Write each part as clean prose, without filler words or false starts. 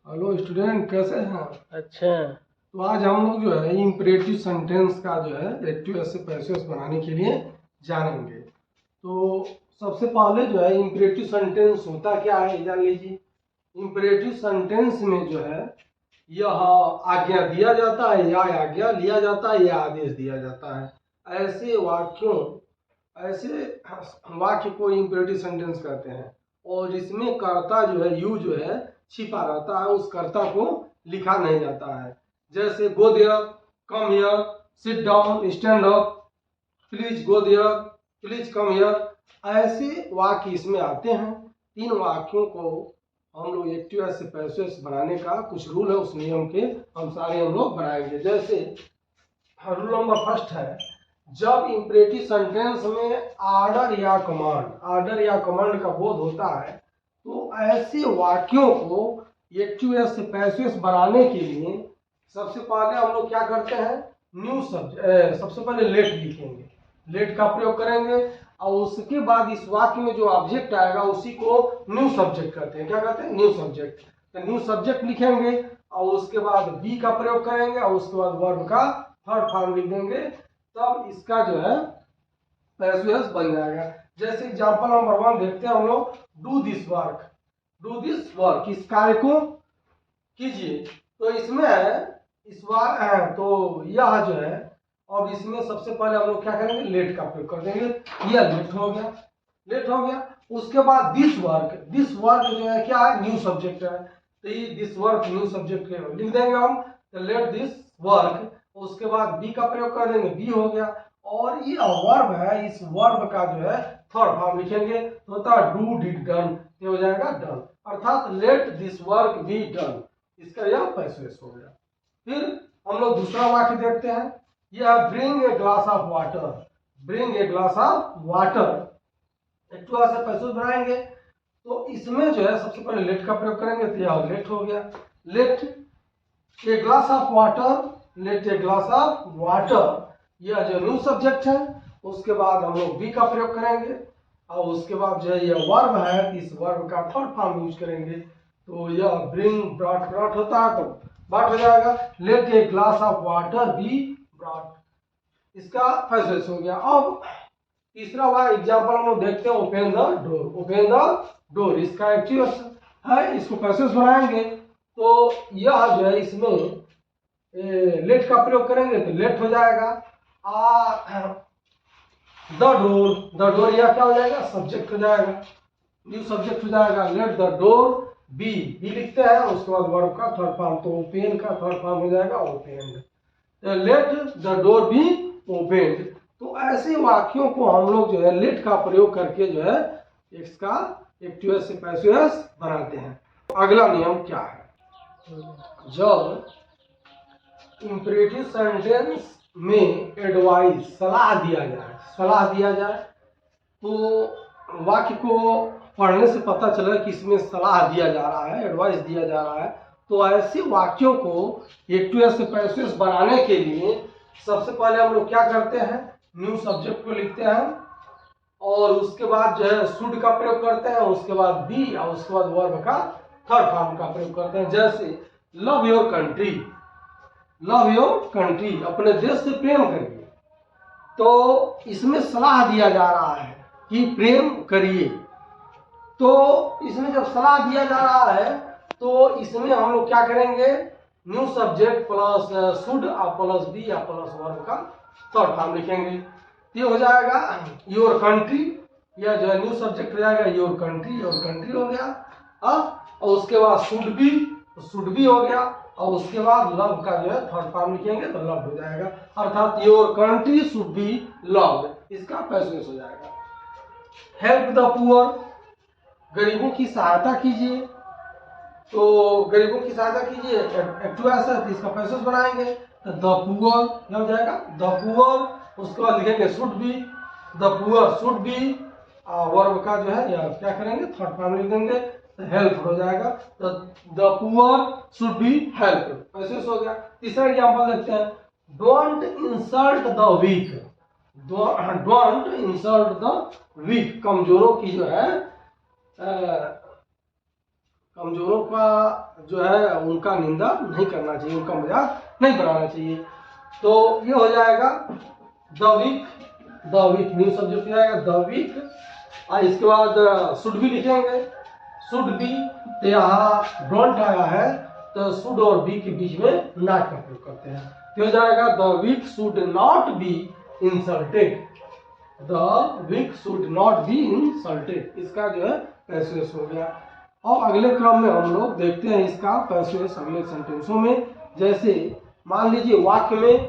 Hello student, कैसे हैं? अच्छा। तो आज हम लोग जो है इम्परेटिव सेंटेंस का जो है एक्टिव ऐसे पैसिव बनाने के लिए जानेंगे। तो सबसे पहले जो है इम्परेटिव सेंटेंस होता क्या है जान लीजिए। इम्परेटिव सेंटेंस में जो है यह आज्ञा दिया जाता है या आज्ञा लिया जाता है या आदेश दिया जाता है। ऐसे वाक्य को इम्परेटिव सेंटेंस कहते हैं। और इसमें कर्ता जो है यू जो है छिपा रहता है, उस कर्ता को लिखा नहीं जाता है। जैसे go there, come here, sit down, stand up, please go there, please come here. ऐसे वाक्य इसमें आते हैं। तीन वाक्यों को हम लोग एक्टिव से पैसिव बनाने का कुछ रूल है, उस नियम के अनुसार हम लोग बनाएंगे। जैसे रूल नंबर फर्स्ट है, जब इम्परेटिव सेंटेंस में ऑर्डर या कमांड का बोध होता है तो ऐसे वाक्यों को एक्टिव से पैसिव बनाने के लिए सबसे पहले हम लोग क्या करते हैं, न्यू सब्जेक्ट, सबसे पहले लेट लिखेंगे, लेट का प्रयोग करेंगे। और उसके बाद इस वाक्य में जो ऑब्जेक्ट आएगा उसी को न्यू सब्जेक्ट कहते हैं। क्या कहते हैं? New subject. तो न्यू सब्जेक्ट लिखेंगे और उसके बाद बी का प्रयोग करेंगे और उसके बाद वर्ब का थर्ड फॉर्म लिख देंगे, तब इसका जो है पैसिव बन जाएगा। जैसे एग्जांपल नंबर 1 देखते हैं हम लोग, do this work, do this work, इस कार्य को कीजिए। तो इसमें इस बार तो यह जो है, अब इसमें सबसे पहले हम लोग क्या करेंगे, लेट का प्रयोग कर देंगे। यह लेट हो गया, लेट हो गया। उसके बाद दिस वर्क जो है क्या है, न्यू सब्जेक्ट है। तो ये दिस वर्क न्यू सब्जेक्ट लिख देंगे हम, तो लेट दिस वर्क। उसके बाद बी का प्रयोग कर देंगे, बी हो गया। और ये वर्ब है, इस वर्ब का जो है थर्ड फॉर्म लिखेंगे, तो होता है डू डिड डन, ये हो जाएगा डन। अर्थात let this work be done, इसका यह पैसिव हो गया। फिर हम लोग दूसरा वाक्य देखते हैं, यह bring a glass of water, bring a glass of water. Active से पैसिव बनाएंगे तो इसमें जो है सबसे पहले लेट का प्रयोग करेंगे, तो यह लेट हो गया। Let a glass of water, let a glass of water, यह जो न्यू सब्जेक्ट है। उसके बाद हम लोग बी का प्रयोग करेंगे और उसके बाद जो है यह वर्ब है, इस वर्ब का थर्ड फॉर्म यूज करेंगे। तो यह ब्रिंग ब्रॉट, ब्रॉट होता है तो बाट हो जाएगा। Let a glass of water be brought, इसका पैसिव हो गया। अब तीसरा वाला एग्जांपल हम लोग देखते हैं, open the door, open the door, इसका एक्टिव है, इसको पैसिव बनाएंगे तो यह जो है इसमें लेट का प्रयोग करेंगे तो लेट हो जाएगा। द डोर यह क्या हो जाएगा, सब्जेक्ट हो जाएगा, न्यू सब्जेक्ट हो जाएगा। Let the door be, be लिखते हैं, उसके बाद वर्ब का थर्ड फॉर्म, तो ओपन का थर्ड फॉर्म हो जाएगा opened. Let the door be opened. तो ऐसे वाक्यों को हम लोग जो है लेट का प्रयोग करके जो है इसका एक्टिव से पैसिव बनाते हैं। अगला नियम क्या है, जब इम्परेटिव सेंटेंस में एडवाइस, सलाह दिया जाए, सलाह दिया जाए तो वाक्य को पढ़ने से पता चला कि इसमें सलाह दिया जा रहा है, एडवाइस दिया जा रहा है। तो ऐसे वाक्यों को एक्टिव से पैसिव बनाने के लिए सबसे पहले हम लोग क्या करते हैं, न्यू सब्जेक्ट को लिखते हैं और उसके बाद जो है शुड का प्रयोग करते हैं, उसके बाद बी और उसके बाद वर्ब का थर्ड फॉर्म का प्रयोग करते हैं। जैसे love your country, love your country, अपने देश से प्रेम करिए। तो इसमें सलाह दिया जा रहा है कि प्रेम करिए। तो इसमें जब सलाह दिया जा रहा है तो इसमें हम लोग क्या करेंगे, न्यू सब्जेक्ट प्लस शुड और प्लस बी या प्लस वर्ब का थर्ड फॉर्म लिखेंगे। ये हो जाएगा योर कंट्री, या जो है न्यू सब्जेक्ट हो जाएगा योर कंट्री, योर कंट्री हो गया। और उसके बाद शुड बी हो गया और उसके बाद लव का जो है थर्ड फॉर्म लिखेंगे तो लव हो जाएगा। अर्थात your country should be loved, इसका पैसिव हो जाएगा। हेल्प द पुअर, गरीबों की सहायता कीजिए। तो गरीबों की सहायता कीजिए, एक्टिव एसेट, इसका पैसिव बनाएंगे तो द पुअर हो जाएगा, द पुअर। उसके बाद लिखेंगे should be, the poor should B, verb का जो है या क्या करेंगे थर्ड फॉर्म लिख देंगे तो हेल्प हो जाएगा। तो the poor should be help, passive हो गया। तीसरा एग्जांपल देखते हैं, don't insult the weak, don't insult the weak, कमजोरों की जो है कमजोरों का जो है उनका निंदा नहीं करना चाहिए, उनका मजाक नहीं बनाना चाहिए। तो ये हो जाएगा the week, the week new subject हो जाएगा द वीक। और इसके बाद शुड भी लिखेंगे, शुड बी, तो यहाँ डोंट आया है तो शुड और बी के बीच में नॉट का प्रयोग करते हैं, तो हो जाएगा the week should not be insulted, the week should not be insulted, इसका जो है पैसिव हो गया। और अगले क्रम में हम लोग देखते हैं इसका पैसिव अगले सेंटेंसों में। जैसे मान लीजिए वाक्य में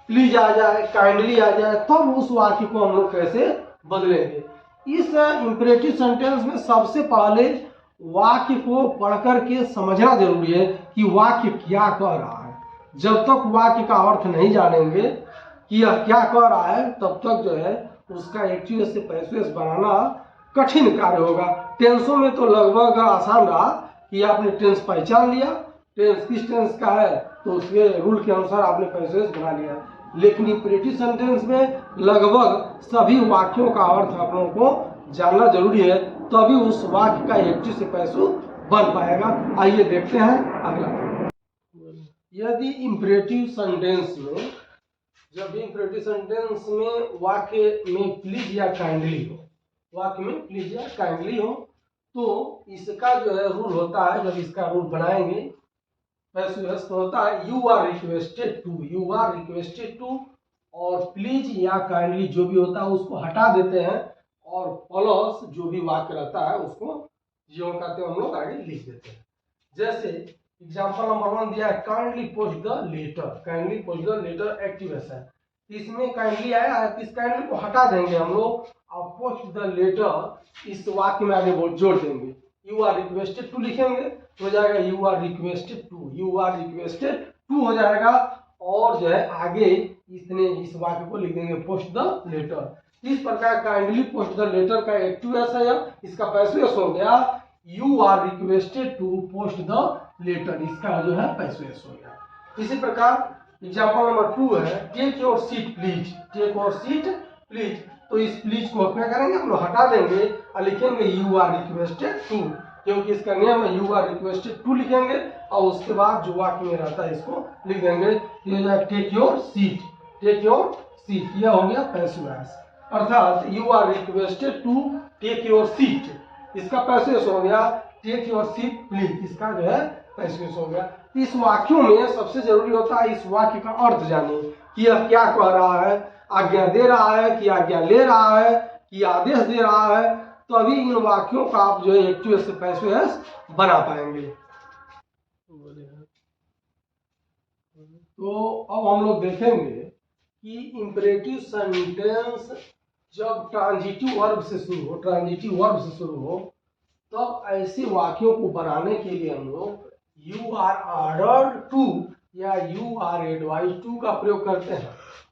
प्लीज आ जाए, काइंडली आ जाए, तब तो उस वाक्य को हम लोग कैसे बदलेंगे। इस इंपरेटिव सेंटेंस में सबसे पहले वाक्य को पढ़ करके समझना जरूरी है कि वाक्य क्या कह रहा है। जब तक वाक्य का अर्थ नहीं जानेंगे कि यह क्या कह रहा है, तब तक जो है उसका एक्टिव से पैसिव बनाना कठिन कार्य होगा। टेंसों में तो लगभग आसान रहा कि आपने टेंस पहचान लिया, टेंस किस टेंस का है तो उसके रूल के अनुसार आपने पैसिव बना लिया। लेकिन इंपरेटिव सेंटेंस में लगभग सभी वाक्यों का अर्थ आप लोगों को जानना जरूरी है, तभी उस वाक्य का एक्टिव से पैसिव बन पाएगा। आइए देखते हैं अगला। यदि इंपरेटिव सेंटेंस में, जब इंपरेटिव सेंटेंस में वाक्य में प्लीज या काइंडली हो, वाक्य में प्लीज या काइंडली हो, तो इसका जो है रूल होता है, जब इसका रूल बनाएंगे पैसिव तो होता है you are requested to, you are requested to, और प्लीज या काइंडली जो भी होता है उसको हटा देते हैं और प्लस जो भी वाक्य रहता है उसको जो कहते हैं हम लोग आगे लिख देते हैं। जैसे एग्जांपल नंबर 1 दिया है kindly post the letter, kindly post the letter activation, इसमें काइंडली आया है, इस काइंडली को हटा देंगे हम लोग और पोस्ट द लेटर इस वाक्य में आगे जोड़ देंगे, यू आर रिक्वेस्टेड टू लिखेंगे तो हो जाएगा you are requested to, you are requested to हो जाएगा। और जो है आगे इसने इस वाक्य को लिख देंगे पोस्ट द लेटर। इस प्रकार काइंडली पोस्ट द लेटर का एक्टिव है, इसका पैसिव हो गया you are requested to post the letter, इसका जो है पैसिव हो गया। इसी प्रकार एग्जांपल नंबर 2 है take your seat please, take your seat please, तो इस प्लीज को क्या करेंगे हम लोग हटा देंगे और लिखेंगे यू आर रिक्वेस्टेड टू, क्योंकि इसका नियम है यू आर रिक्वेस्टेड टू लिखेंगे और उसके बाद जो वाक्य में रहता है इसको लिख देंगे, ये जो है take your seat, take your seat, यह हो गया पैसिव वॉइस, अर्थात you are requested to take your seat, इसका पैसिव हो गया टेक योर सीट प्लीज, इसका जो है पैसिव हो गया। इस वाक्यों में सबसे जरूरी होता है इस वाक्य का अर्थ जानिए कि यह क्या कह रहा है, आज्ञा दे रहा है कि आज्ञा ले रहा है कि आदेश दे रहा है, तो अभी इन वाक्यों का आप जो है एक्टिव से पैसिव बना पाएंगे। तो अब हम लोग देखेंगे कि इंपरेटिव सेंटेंस जब ट्रांजिटिव वर्ब से शुरू हो, ट्रांजिटिव वर्ब से शुरू हो, तब ऐसे वाक्यों को बनाने के लिए हम लोग यू आर ऑर्डर्ड टू या यू आर एडवाइज टू का प्रयोग करते हैं।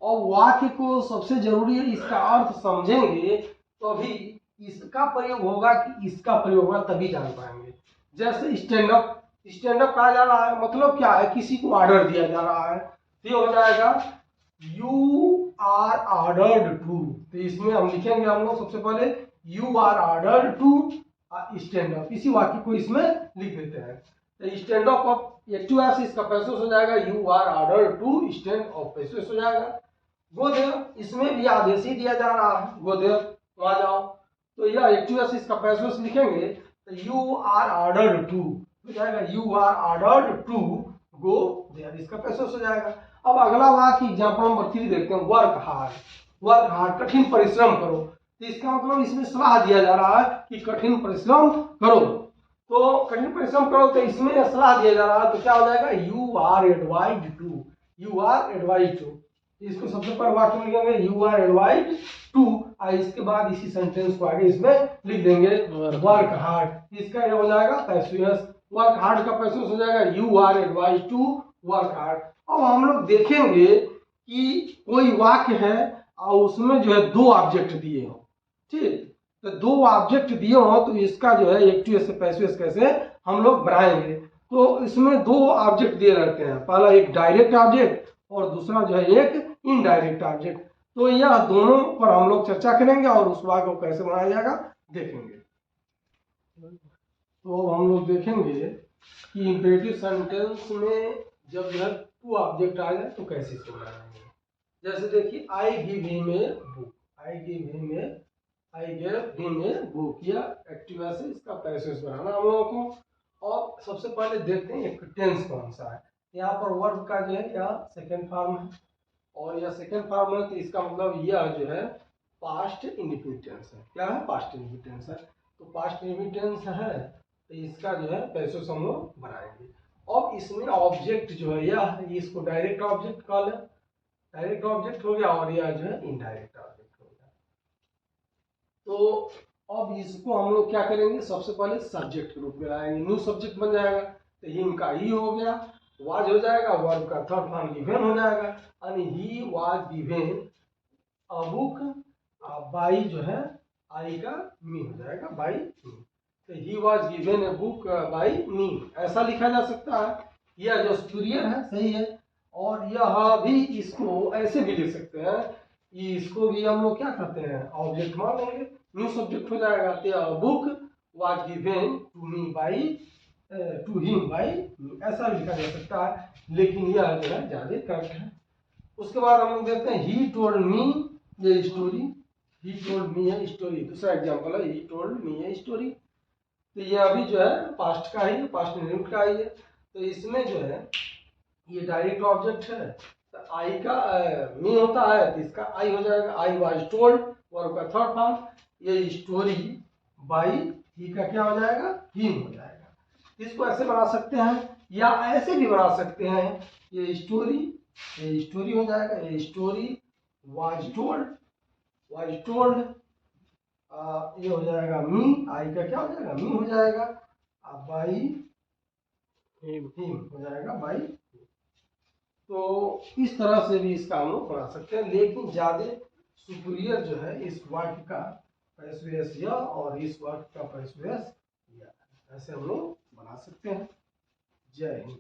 और वाक्य को सबसे जरूरी है इसका अर्थ समझेंगे तभी इसका प्रयोग होगा कि इसका प्रयोग होगा तभी जान पाएंगे। जैसे स्टैंड अप, स्टैंड अप कहा जा रहा है मतलब क्या है, किसी को ऑर्डर दिया जा रहा है, तो ये हो जाएगा यू आर ऑर्डर्ड टू, तो इसमें हम लिखेंगे हम लोग सबसे पहले you are ordered to stand up, इसी वाक्य को इसमें लिख देते हैं। तो स्टैंड अप ऑफ एक्टिव से इसका पैसिव हो जाएगा you are ordered to stand up, passive हो जाएगा। गो देयर, इसमें भी आदेश ही दिया जा रहा है, गो देयर वहां जाओ, तो यह एक्टिव से इसका पैसिव लिखेंगे तो यू आर ऑर्डर्ड टू हो जाएगा you are ordered to go there, इसका पैसिव हो जाएगा। अब अगला वाक्य एग्जांपल नंबर 3 देखते हैं वर्क हार्ड, वर्क हार्ड कठिन परिश्रम करो, तो इसका मतलब इसमें सलाह दिया जा रहा है कि कठिन परिश्रम करो, तो कठिन परिश्रम करो तो इसमें सलाह दिया जा रहा है, तो क्या हो जाएगा you are advised to, you are advised to, इसको सबसे पहले वाक्य में लिखेंगे यू आर एडवाइज्ड टू, और इसके बाद इसी सेंटेंस को आगे इसमें लिख देंगे वर्क हार्ड, इसका ये हो जाएगा पैसिव, वर्क हार्ड का पैसिव हो जाएगा you are advised to work hard. अब हम लोग देखेंगे कि कोई वाक्य है और उसमें जो है 2 ऑब्जेक्ट दिए हो, ठीक, तो 2 ऑब्जेक्ट दिए हो तो इसका जो है एक्टिव से पैसिव कैसे हम लोग बनाएंगे। तो इसमें 2 ऑब्जेक्ट दिए रहते हैं, पहला एक डायरेक्ट ऑब्जेक्ट और दूसरा जो है एक इनडायरेक्ट ऑब्जेक्ट, तो यह दोनों पर हम लोग चर्चा करेंगे और उस वाक्य को कैसे बनाया जाएगा देखेंगे। तो अब हम लोग देखेंगे कि इम्पेरेटिव सेंटेंस में जब यह टू ऑब्जेक्ट आ जाए तो कैसे इसको बनाएंगे। जैसे देखिए I give him a book, I give him a, I give him a book, या एक्टिव से इसका पैसिव बनाना हम लोगों को। और सबसे पहले देखते हैं एक टेंस कौन सा है। यहाँ पर वर्ब का जो है यह सेकेंड फॉर्म है, और यह सेकेंड फॉर्म है तो इसका मतलब यह जो है पास्ट इंडिफिनिट टेंस है। क्या है? पास्ट इंडिफिनिट टेंस है। तो पास्ट इंडिफिनिट टेंस है तो इसका जो है पैसिव हम लोग बनाएंगे। अब इसमें ऑब्जेक्ट जो है यह, इसको डायरेक्ट ऑब्जेक्ट कॉल है, डायरेक्ट ऑब्जेक्ट हो गया, और यह जो है इनडायरेक्ट ऑब्जेक्ट हो गया। तो अब इसको हम लोग क्या करेंगे, सबसे पहले सब्जेक्ट के रूप में लाएंगे, न्यू सब्जेक्ट बन जाएगा। तो हिम का ही हो गया, वाज हो जाएगा, वर्ब का थर्ड फॉर्म गिवन हो जाएगा, यानी ही was given a book, by जो है आई का मी हो जाएगा, बाई मी। तो he was given a book by me, ऐसा लिखा जा सकता है। यह जो सुपीरियर है सही है। और यह भी इसको ऐसे भी लिख सकते हैं, इसको भी हम लोग क्या करते हैं, ऑब्जेक्ट मान लेंगे, न्यू सब्जेक्ट हो जाएगा। तो book was given to me by, to him by me, ऐसा भी लिखा जा सकता है, लेकिन यह जो है ज्यादा करेक्ट है। उसके बाद हम लोग देखते हैं ही टोल्ड मी ये स्टोरी, ही टोल्ड मी है स्टोरी, दूसरा एग्जांपल है ही टोल्ड मी है स्टोरी। तो ये अभी जो है पास्ट का ही, पास्ट इंडेफिनिट का ही है। तो इसमें जो है ये डायरेक्ट ऑब्जेक्ट है, तो आई का मी होता है तो इसका आई हो जाएगा, आई वाज टोल्ड, वर्ब का थर्ड फॉर्म, ये स्टोरी बाई ही का क्या हो जाएगा, हिम हो जाएगा। इसको ऐसे बना सकते हैं या ऐसे भी बना सकते हैं, ये स्टोरी हो जाएगा, ये story was told, was told, ये हो जाएगा मी, आई का क्या हो जाएगा, मी हो जाएगा, बाई हिम हो जाएगा, बाई। तो इस तरह से भी इसका हम लोग बना सकते हैं, लेकिन ज्यादा सुपीरियर जो है इस वाक्य का पैसिव यह और इस वाक्य का पैसिव यह, ऐसे हम लोग बना सकते हैं। जय हिंद।